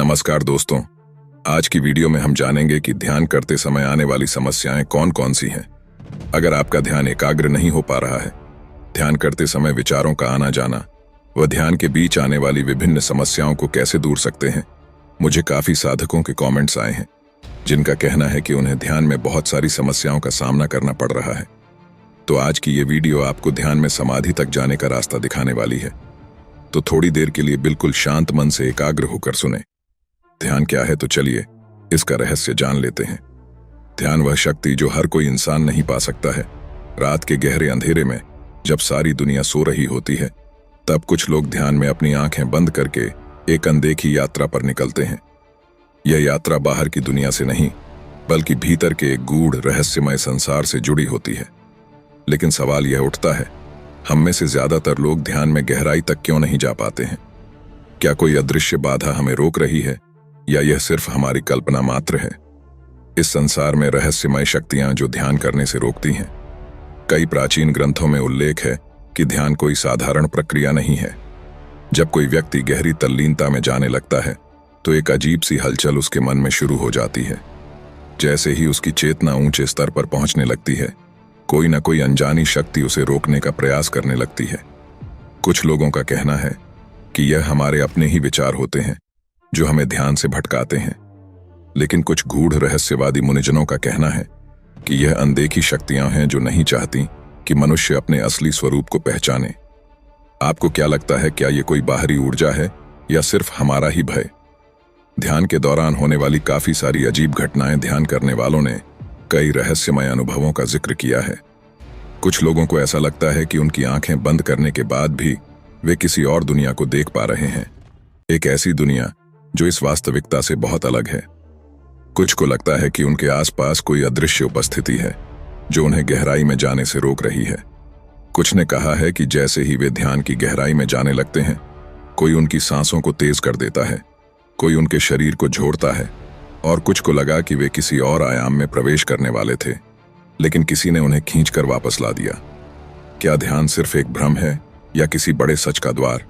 नमस्कार दोस्तों, आज की वीडियो में हम जानेंगे कि ध्यान करते समय आने वाली समस्याएं कौन कौन सी हैं। अगर आपका ध्यान एकाग्र नहीं हो पा रहा है, ध्यान करते समय विचारों का आना जाना व ध्यान के बीच आने वाली विभिन्न समस्याओं को कैसे दूर सकते हैं। मुझे काफी साधकों के कमेंट्स आए हैं जिनका कहना है कि उन्हें ध्यान में बहुत सारी समस्याओं का सामना करना पड़ रहा है। तो आज की ये वीडियो आपको ध्यान में समाधि तक जाने का रास्ता दिखाने वाली है। तो थोड़ी देर के लिए बिल्कुल शांत मन से एकाग्र होकर सुने। ध्यान क्या है, तो चलिए इसका रहस्य जान लेते हैं। ध्यान वह शक्ति जो हर कोई इंसान नहीं पा सकता है। रात के गहरे अंधेरे में जब सारी दुनिया सो रही होती है, तब कुछ लोग ध्यान में अपनी आंखें बंद करके एक अनदेखी यात्रा पर निकलते हैं। यह यात्रा बाहर की दुनिया से नहीं, बल्कि भीतर के एक गूढ़ रहस्यमय संसार से जुड़ी होती है। लेकिन सवाल यह उठता है, हम में से ज्यादातर लोग ध्यान में गहराई तक क्यों नहीं जा पाते हैं? क्या कोई अदृश्य बाधा हमें रोक रही है, या यह सिर्फ हमारी कल्पना मात्र है? इस संसार में रहस्यमय शक्तियां जो ध्यान करने से रोकती हैं। कई प्राचीन ग्रंथों में उल्लेख है कि ध्यान कोई साधारण प्रक्रिया नहीं है। जब कोई व्यक्ति गहरी तल्लीनता में जाने लगता है, तो एक अजीब सी हलचल उसके मन में शुरू हो जाती है। जैसे ही उसकी चेतना ऊंचे स्तर पर पहुंचने लगती है, कोई न कोई अनजानी शक्ति उसे रोकने का प्रयास करने लगती है। कुछ लोगों का कहना है कि यह हमारे अपने ही विचार होते हैं जो हमें ध्यान से भटकाते हैं। लेकिन कुछ गूढ़ रहस्यवादी मुनिजनों का कहना है कि यह अनदेखी शक्तियां हैं जो नहीं चाहती कि मनुष्य अपने असली स्वरूप को पहचाने। आपको क्या लगता है, क्या यह कोई बाहरी ऊर्जा है या सिर्फ हमारा ही भय? ध्यान के दौरान होने वाली काफी सारी अजीब घटनाएं ध्यान करने वालों ने कई रहस्यमय अनुभवों का जिक्र किया है। कुछ लोगों को ऐसा लगता है कि उनकी आंखें बंद करने के बाद भी वे किसी और दुनिया को देख पा रहे हैं, एक ऐसी दुनिया जो इस वास्तविकता से बहुत अलग है। कुछ को लगता है कि उनके आसपास कोई अदृश्य उपस्थिति है जो उन्हें गहराई में जाने से रोक रही है। कुछ ने कहा है कि जैसे ही वे ध्यान की गहराई में जाने लगते हैं, कोई उनकी सांसों को तेज कर देता है, कोई उनके शरीर को झोड़ता है, और कुछ को लगा कि वे किसी और आयाम में प्रवेश करने वाले थे, लेकिन किसी ने उन्हें खींचकर वापस ला दिया। क्या ध्यान सिर्फ एक भ्रम है या किसी बड़े सच का द्वार?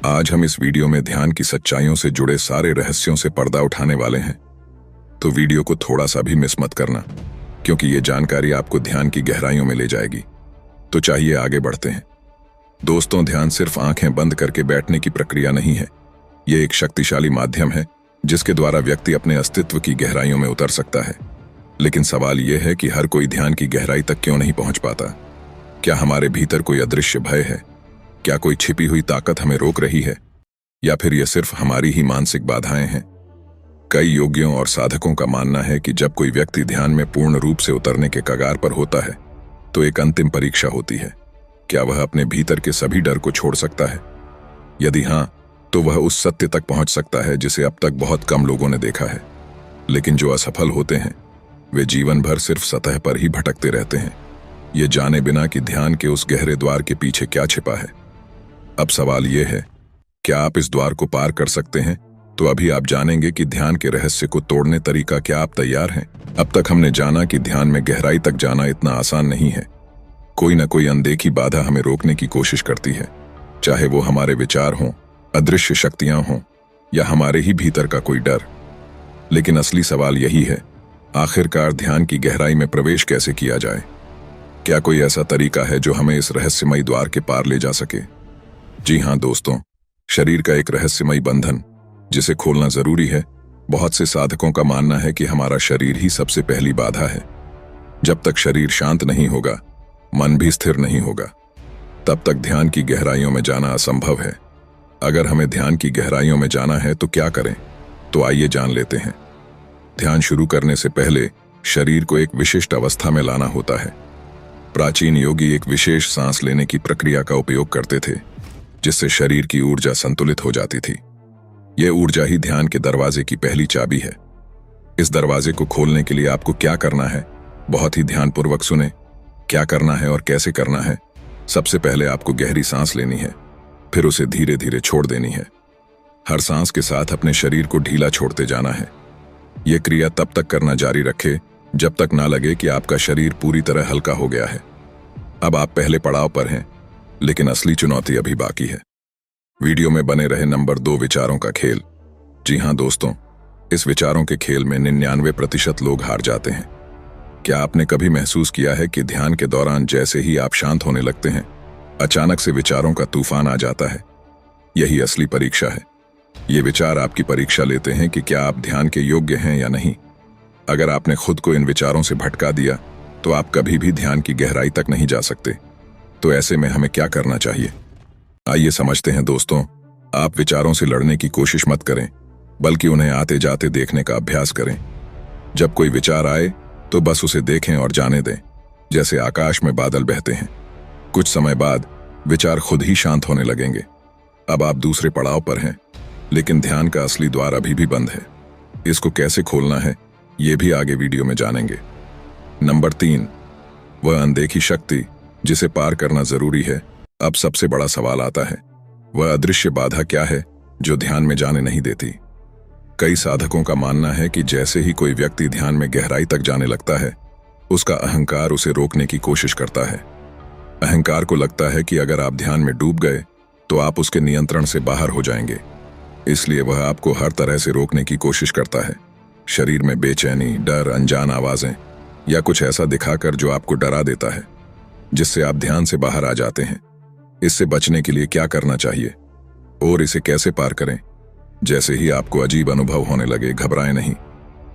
आज हम इस वीडियो में ध्यान की सच्चाइयों से जुड़े सारे रहस्यों से पर्दा उठाने वाले हैं। तो वीडियो को थोड़ा सा भी मिस मत करना, क्योंकि ये जानकारी आपको ध्यान की गहराइयों में ले जाएगी। तो चाहिए आगे बढ़ते हैं। दोस्तों, ध्यान सिर्फ आंखें बंद करके बैठने की प्रक्रिया नहीं है। ये एक शक्तिशाली माध्यम है जिसके द्वारा व्यक्ति अपने अस्तित्व की गहराइयों में उतर सकता है। लेकिन सवाल यह है कि हर कोई ध्यान की गहराई तक क्यों नहीं पहुंच पाता? क्या हमारे भीतर कोई अदृश्य भय है? क्या कोई छिपी हुई ताकत हमें रोक रही है, या फिर यह सिर्फ हमारी ही मानसिक बाधाएं हैं? कई योगियों और साधकों का मानना है कि जब कोई व्यक्ति ध्यान में पूर्ण रूप से उतरने के कगार पर होता है, तो एक अंतिम परीक्षा होती है। क्या वह अपने भीतर के सभी डर को छोड़ सकता है? यदि हां, तो वह उस सत्य तक पहुंच सकता है जिसे अब तक बहुत कम लोगों ने देखा है। लेकिन जो असफल होते हैं, वे जीवन भर सिर्फ सतह पर ही भटकते रहते हैं, ये जाने बिना कि ध्यान के उस गहरे द्वार के पीछे क्या छिपा है। अब सवाल यह है, क्या आप इस द्वार को पार कर सकते हैं? तो अभी आप जानेंगे कि ध्यान के रहस्य को तोड़ने तरीका क्या आप तैयार हैं? अब तक हमने जाना कि ध्यान में गहराई तक जाना इतना आसान नहीं है। कोई न कोई अनदेखी बाधा हमें रोकने की कोशिश करती है, चाहे वो हमारे विचार हों, अदृश्य शक्तियां हों, या हमारे ही भीतर का कोई डर। लेकिन असली सवाल यही है, आखिरकार ध्यान की गहराई में प्रवेश कैसे किया जाए? क्या कोई ऐसा तरीका है जो हमें इस रहस्यमयी द्वार के पार ले जा सके? जी हां दोस्तों, शरीर का एक रहस्यमयी बंधन जिसे खोलना जरूरी है। बहुत से साधकों का मानना है कि हमारा शरीर ही सबसे पहली बाधा है। जब तक शरीर शांत नहीं होगा, मन भी स्थिर नहीं होगा, तब तक ध्यान की गहराइयों में जाना असंभव है। अगर हमें ध्यान की गहराइयों में जाना है तो क्या करें? तो आइए जान लेते हैं। ध्यान शुरू करने से पहले शरीर को एक विशिष्ट अवस्था में लाना होता है। प्राचीन योगी एक विशेष सांस लेने की प्रक्रिया का उपयोग करते थे, जिससे शरीर की ऊर्जा संतुलित हो जाती थी। यह ऊर्जा ही ध्यान के दरवाजे की पहली चाबी है। इस दरवाजे को खोलने के लिए आपको क्या करना है, बहुत ही ध्यानपूर्वक सुने। क्या करना है और कैसे करना है? सबसे पहले आपको गहरी सांस लेनी है, फिर उसे धीरे धीरे छोड़ देनी है। हर सांस के साथ अपने शरीर को ढीला छोड़ते जाना है। यह क्रिया तब तक करना जारी रखे जब तक ना लगे कि आपका शरीर पूरी तरह हल्का हो गया है। अब आप पहले पड़ाव पर हैं, लेकिन असली चुनौती अभी बाकी है। वीडियो में बने रहे नंबर 2 विचारों का खेल। जी हाँ दोस्तों, इस विचारों के खेल में 99% लोग हार जाते हैं। क्या आपने कभी महसूस किया है कि ध्यान के दौरान जैसे ही आप शांत होने लगते हैं, अचानक से विचारों का तूफान आ जाता है? यही असली परीक्षा है। ये विचार आपकी परीक्षा लेते हैं कि क्या आप ध्यान के योग्य हैं या नहीं। अगर आपने खुद को इन विचारों से भटका दिया, तो आप कभी भी ध्यान की गहराई तक नहीं जा सकते। तो ऐसे में हमें क्या करना चाहिए? आइए समझते हैं दोस्तों। आप विचारों से लड़ने की कोशिश मत करें, बल्कि उन्हें आते जाते देखने का अभ्यास करें। जब कोई विचार आए तो बस उसे देखें और जाने दें, जैसे आकाश में बादल बहते हैं। कुछ समय बाद विचार खुद ही शांत होने लगेंगे। अब आप दूसरे पड़ाव पर हैं, लेकिन ध्यान का असली द्वार अभी भी बंद है। इसको कैसे खोलना है, ये भी आगे वीडियो में जानेंगे। नंबर 3, वह अनदेखी शक्ति जिसे पार करना जरूरी है। अब सबसे बड़ा सवाल आता है, वह अदृश्य बाधा क्या है जो ध्यान में जाने नहीं देती? कई साधकों का मानना है कि जैसे ही कोई व्यक्ति ध्यान में गहराई तक जाने लगता है, उसका अहंकार उसे रोकने की कोशिश करता है। अहंकार को लगता है कि अगर आप ध्यान में डूब गए तो आप उसके नियंत्रण से बाहर हो जाएंगे, इसलिए वह आपको हर तरह से रोकने की कोशिश करता है। शरीर में बेचैनी, डर, अनजान आवाजें या कुछ ऐसा दिखाकर जो आपको डरा देता है, जिससे आप ध्यान से बाहर आ जाते हैं। इससे बचने के लिए क्या करना चाहिए और इसे कैसे पार करें? जैसे ही आपको अजीब अनुभव होने लगे, घबराएं नहीं।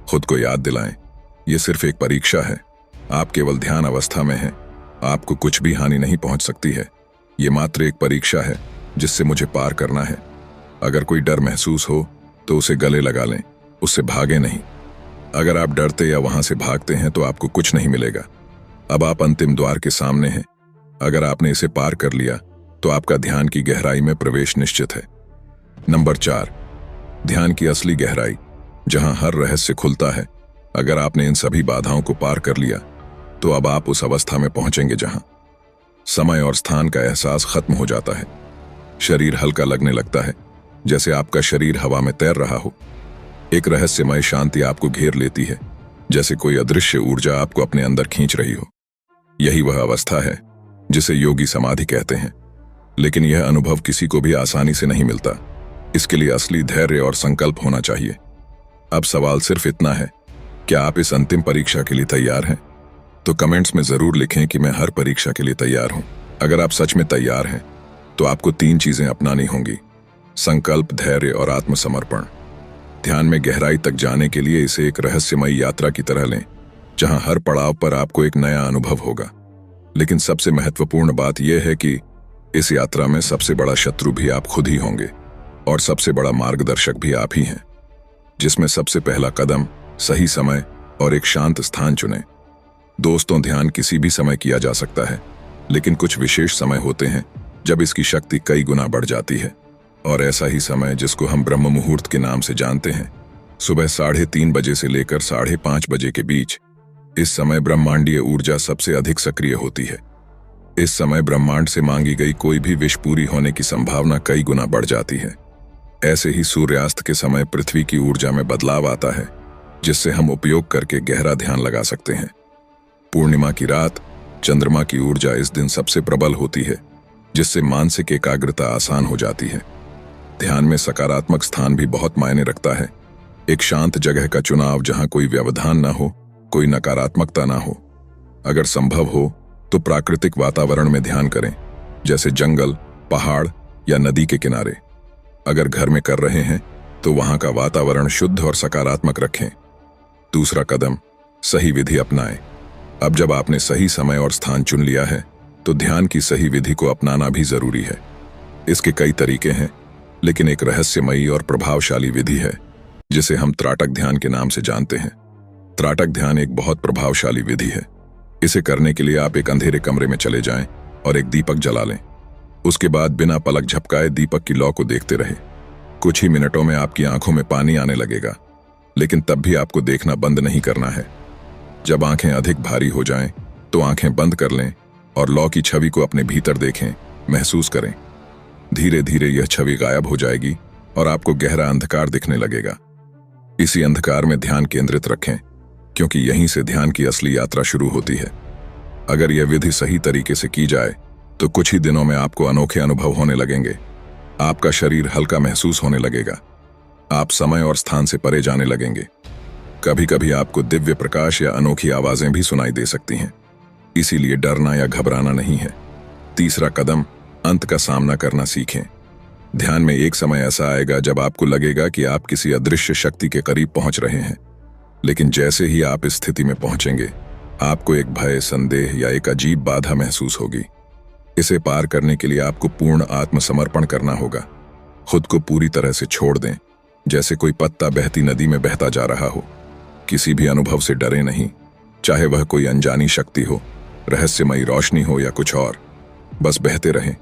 खुद को याद दिलाएं, यह सिर्फ एक परीक्षा है। आप केवल ध्यान अवस्था में हैं। आपको कुछ भी हानि नहीं पहुंच सकती है। ये मात्र एक परीक्षा है जिससे मुझे पार करना है। अगर कोई डर महसूस हो तो उसे गले लगा लें, उससे भागे नहीं। अगर आप डरते या वहां से भागते हैं तो आपको कुछ नहीं मिलेगा। अब आप अंतिम द्वार के सामने हैं। अगर आपने इसे पार कर लिया तो आपका ध्यान की गहराई में प्रवेश निश्चित है। नंबर 4, ध्यान की असली गहराई, जहां हर रहस्य खुलता है। अगर आपने इन सभी बाधाओं को पार कर लिया तो अब आप उस अवस्था में पहुंचेंगे जहां समय और स्थान का एहसास खत्म हो जाता है। शरीर हल्का लगने लगता है, जैसे आपका शरीर हवा में तैर रहा हो। एक रहस्यमय शांति आपको घेर लेती है, जैसे कोई अदृश्य ऊर्जा आपको अपने अंदर खींच रही हो। यही वह अवस्था है जिसे योगी समाधि कहते हैं। लेकिन यह अनुभव किसी को भी आसानी से नहीं मिलता। इसके लिए असली धैर्य और संकल्प होना चाहिए। अब सवाल सिर्फ इतना है, क्या आप इस अंतिम परीक्षा के लिए तैयार हैं? तो कमेंट्स में जरूर लिखें कि मैं हर परीक्षा के लिए तैयार हूं। अगर आप सच में तैयार हैं तो आपको 3 चीजें अपनानी होंगी: संकल्प, धैर्य और आत्मसमर्पण। ध्यान में गहराई तक जाने के लिए इसे एक रहस्यमय यात्रा की तरह लें, जहां हर पड़ाव पर आपको एक नया अनुभव होगा। लेकिन सबसे महत्वपूर्ण बात यह है कि इस यात्रा में सबसे बड़ा शत्रु भी आप खुद ही होंगे और सबसे बड़ा मार्गदर्शक भी आप ही हैं। जिसमें सबसे पहला कदम सही समय और एक शांत स्थान चुनें। दोस्तों, ध्यान किसी भी समय किया जा सकता है, लेकिन कुछ विशेष समय होते हैं जब इसकी शक्ति कई गुना बढ़ जाती है। और ऐसा ही समय, जिसको हम ब्रह्म मुहूर्त के नाम से जानते हैं, सुबह 3:30 बजे से लेकर 5:30 बजे के बीच। इस समय ब्रह्मांडीय ऊर्जा सबसे अधिक सक्रिय होती है। इस समय ब्रह्मांड से मांगी गई कोई भी विश पूरी होने की संभावना कई गुना बढ़ जाती है। ऐसे ही सूर्यास्त के समय पृथ्वी की ऊर्जा में बदलाव आता है, जिससे हम उपयोग करके गहरा ध्यान लगा सकते हैं। पूर्णिमा की रात चंद्रमा की ऊर्जा इस दिन सबसे प्रबल होती है, जिससे मानसिक एकाग्रता आसान हो जाती है। ध्यान में सकारात्मक स्थान भी बहुत मायने रखता है। एक शांत जगह का चुनाव जहां कोई व्यवधान ना हो, कोई नकारात्मकता ना हो। अगर संभव हो तो प्राकृतिक वातावरण में ध्यान करें, जैसे जंगल, पहाड़ या नदी के किनारे। अगर घर में कर रहे हैं तो वहां का वातावरण शुद्ध और सकारात्मक रखें। दूसरा कदम, सही विधि अपनाएं। अब जब आपने सही समय और स्थान चुन लिया है तो ध्यान की सही विधि को अपनाना भी जरूरी है। इसके कई तरीके हैं, लेकिन एक रहस्यमयी और प्रभावशाली विधि है जिसे हम त्राटक ध्यान के नाम से जानते हैं। त्राटक ध्यान एक बहुत प्रभावशाली विधि है। इसे करने के लिए आप एक अंधेरे कमरे में चले जाएं और एक दीपक जला लें। उसके बाद बिना पलक झपकाए दीपक की लौ को देखते रहें। कुछ ही मिनटों में आपकी आंखों में पानी आने लगेगा, लेकिन तब भी आपको देखना बंद नहीं करना है। जब आंखें अधिक भारी हो जाएं, तो आंखें बंद कर लें और लौ की छवि को अपने भीतर देखें, महसूस करें। धीरे धीरे यह छवि गायब हो जाएगी और आपको गहरा अंधकार दिखने लगेगा। इसी अंधकार में ध्यान केंद्रित रखें, क्योंकि यहीं से ध्यान की असली यात्रा शुरू होती है। अगर यह विधि सही तरीके से की जाए तो कुछ ही दिनों में आपको अनोखे अनुभव होने लगेंगे। आपका शरीर हल्का महसूस होने लगेगा। आप समय और स्थान से परे जाने लगेंगे। कभी कभी आपको दिव्य प्रकाश या अनोखी आवाजें भी सुनाई दे सकती हैं। इसीलिए डरना या घबराना नहीं है। तीसरा कदम, अंत का सामना करना सीखें। ध्यान में एक समय ऐसा आएगा जब आपको लगेगा कि आप किसी अदृश्य शक्ति के करीब पहुंच रहे हैं। लेकिन जैसे ही आप इस स्थिति में पहुंचेंगे, आपको एक भय, संदेह या एक अजीब बाधा महसूस होगी। इसे पार करने के लिए आपको पूर्ण आत्मसमर्पण करना होगा। खुद को पूरी तरह से छोड़ दें, जैसे कोई पत्ता बहती नदी में बहता जा रहा हो। किसी भी अनुभव से डरे नहीं, चाहे वह कोई अनजानी शक्ति हो, रहस्यमयी रोशनी हो या कुछ और। बस बहते रहें।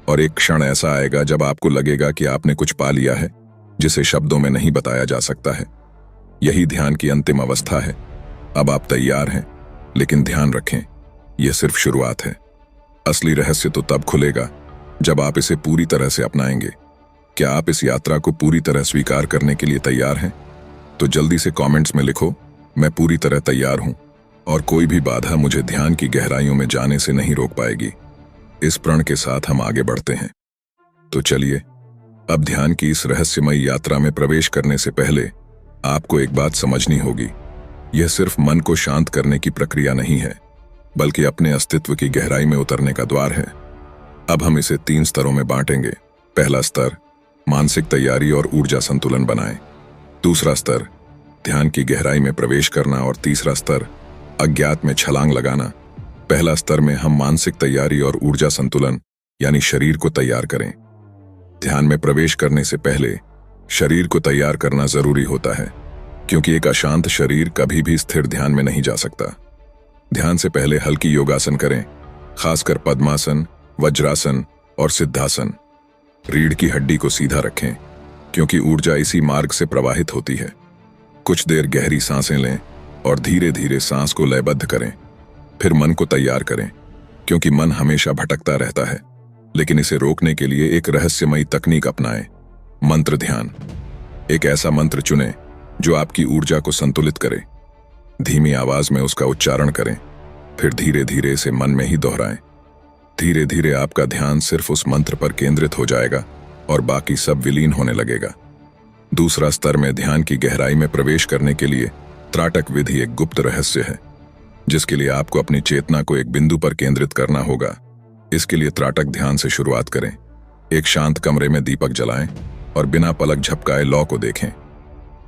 और एक क्षण ऐसा आएगा जब आपको लगेगा कि आपने कुछ पा लिया है जिसे शब्दों में नहीं बताया जा सकता है। यही ध्यान की अंतिम अवस्था है। अब आप तैयार हैं, लेकिन ध्यान रखें, यह सिर्फ शुरुआत है। असली रहस्य तो तब खुलेगा जब आप इसे पूरी तरह से अपनाएंगे। क्या आप इस यात्रा को पूरी तरह स्वीकार करने के लिए तैयार हैं? तो जल्दी से कमेंट्स में लिखो, मैं पूरी तरह तैयार हूं और कोई भी बाधा मुझे ध्यान की गहराइयों में जाने से नहीं रोक पाएगी। इस प्रण के साथ हम आगे बढ़ते हैं। तो चलिए, अब ध्यान की इस रहस्यमयी यात्रा में प्रवेश करने से पहले आपको एक बात समझनी होगी। यह सिर्फ मन को शांत करने की प्रक्रिया नहीं है, बल्कि अपने अस्तित्व की गहराई में उतरने का द्वार है। अब हम इसे 3 स्तरों में बांटेंगे। पहला स्तर, मानसिक तैयारी और ऊर्जा संतुलन बनाएं। दूसरा स्तर, ध्यान की गहराई में प्रवेश करना। और तीसरा स्तर, अज्ञात में छलांग लगाना। पहला स्तर में हम मानसिक तैयारी और ऊर्जा संतुलन यानी शरीर को तैयार करें। ध्यान में प्रवेश करने से पहले शरीर को तैयार करना जरूरी होता है, क्योंकि एक अशांत शरीर कभी भी स्थिर ध्यान में नहीं जा सकता। ध्यान से पहले हल्की योगासन करें, खासकर पद्मासन, वज्रासन और सिद्धासन। रीढ़ की हड्डी को सीधा रखें, क्योंकि ऊर्जा इसी मार्ग से प्रवाहित होती है। कुछ देर गहरी सांसें लें और धीरे धीरे सांस को लयबद्ध करें। फिर मन को तैयार करें, क्योंकि मन हमेशा भटकता रहता है। लेकिन इसे रोकने के लिए एक रहस्यमयी तकनीक अपनाएं, मंत्र ध्यान। एक ऐसा मंत्र चुनें जो आपकी ऊर्जा को संतुलित करे। धीमी आवाज में उसका उच्चारण करें, फिर धीरे धीरे इसे मन में ही दोहराएं। धीरे धीरे आपका ध्यान सिर्फ उस मंत्र पर केंद्रित हो जाएगा और बाकी सब विलीन होने लगेगा। दूसरा स्तर में ध्यान की गहराई में प्रवेश करने के लिए त्राटक विधि एक गुप्त रहस्य है, जिसके लिए आपको अपनी चेतना को एक बिंदु पर केंद्रित करना होगा। इसके लिए त्राटक ध्यान से शुरुआत करें। एक शांत कमरे में दीपक जलाएं और बिना पलक झपकाए लौ को देखें।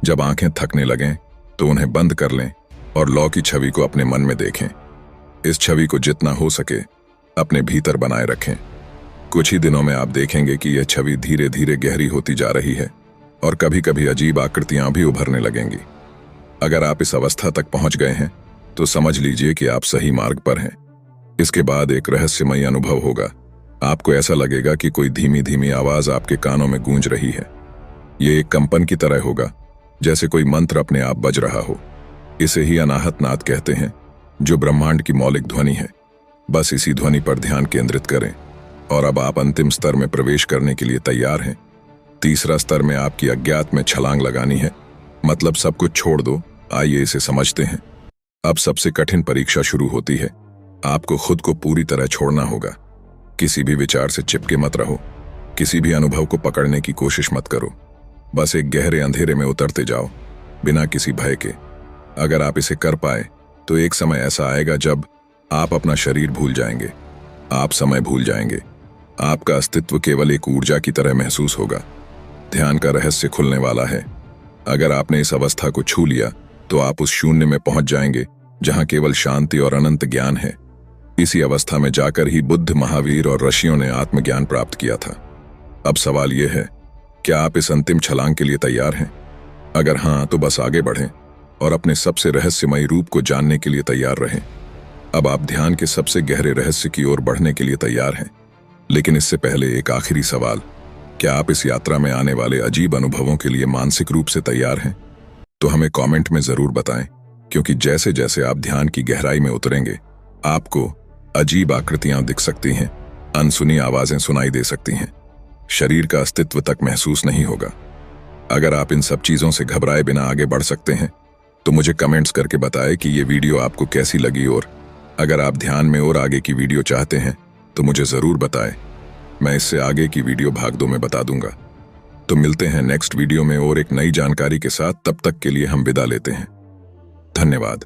जब आंखें थकने लगें तो उन्हें बंद कर लें और लौ की छवि को अपने मन में देखें। इस छवि को जितना हो सके अपने भीतर बनाए रखें। कुछ ही दिनों में आप देखेंगे कि यह छवि धीरे धीरे गहरी होती जा रही है और कभी कभी अजीब आकृतियां भी उभरने लगेंगी। अगर आप इस अवस्था तक पहुंच गए हैं तो समझ लीजिए कि आप सही मार्ग पर हैं। इसके बाद एक रहस्यमयी अनुभव होगा। आपको ऐसा लगेगा कि कोई धीमी धीमी आवाज आपके कानों में गूंज रही है। ये एक कंपन की तरह होगा, जैसे कोई मंत्र अपने आप बज रहा हो। इसे ही अनाहत नाद कहते हैं, जो ब्रह्मांड की मौलिक ध्वनि है। बस इसी ध्वनि पर ध्यान केंद्रित करें। और अब आप अंतिम स्तर में प्रवेश करने के लिए तैयार हैं। तीसरा स्तर में आपकी अज्ञात में छलांग लगानी है, मतलब सब कुछ छोड़ दो। आइए इसे समझते हैं। अब सबसे कठिन परीक्षा शुरू होती है। आपको खुद को पूरी तरह छोड़ना होगा। किसी भी विचार से चिपके मत रहो, किसी भी अनुभव को पकड़ने की कोशिश मत करो। बस एक गहरे अंधेरे में उतरते जाओ, बिना किसी भय के। अगर आप इसे कर पाए तो एक समय ऐसा आएगा जब आप अपना शरीर भूल जाएंगे, आप समय भूल जाएंगे। आपका अस्तित्व केवल एक ऊर्जा की तरह महसूस होगा। ध्यान का रहस्य खुलने वाला है। अगर आपने इस अवस्था को छू लिया तो आप उस शून्य में पहुंच जाएंगे जहां केवल शांति और अनंत ज्ञान है। इसी अवस्था में जाकर ही बुद्ध, महावीर और ऋषियों ने आत्मज्ञान प्राप्त किया था। अब सवाल यह है, क्या आप इस अंतिम छलांग के लिए तैयार हैं? अगर हां, तो बस आगे बढ़ें और अपने सबसे रहस्यमयी रूप को जानने के लिए तैयार रहें। अब आप ध्यान के सबसे गहरे रहस्य की ओर बढ़ने के लिए तैयार हैं। लेकिन इससे पहले एक आखिरी सवाल, क्या आप इस यात्रा में आने वाले अजीब अनुभवों के लिए मानसिक रूप से तैयार हैं? तो हमें कमेंट में जरूर बताएं, क्योंकि जैसे जैसे आप ध्यान की गहराई में उतरेंगे, आपको अजीब आकृतियां दिख सकती हैं, अनसुनी आवाजें सुनाई दे सकती हैं, शरीर का अस्तित्व तक महसूस नहीं होगा। अगर आप इन सब चीजों से घबराए बिना आगे बढ़ सकते हैं तो मुझे कमेंट्स करके बताएं कि ये वीडियो आपको कैसी लगी। और अगर आप ध्यान में और आगे की वीडियो चाहते हैं तो मुझे जरूर बताएं। मैं इससे आगे की वीडियो भाग 2 में बता दूंगा। तो मिलते हैं नेक्स्ट वीडियो में और एक नई जानकारी के साथ। तब तक के लिए हम विदा लेते हैं। धन्यवाद।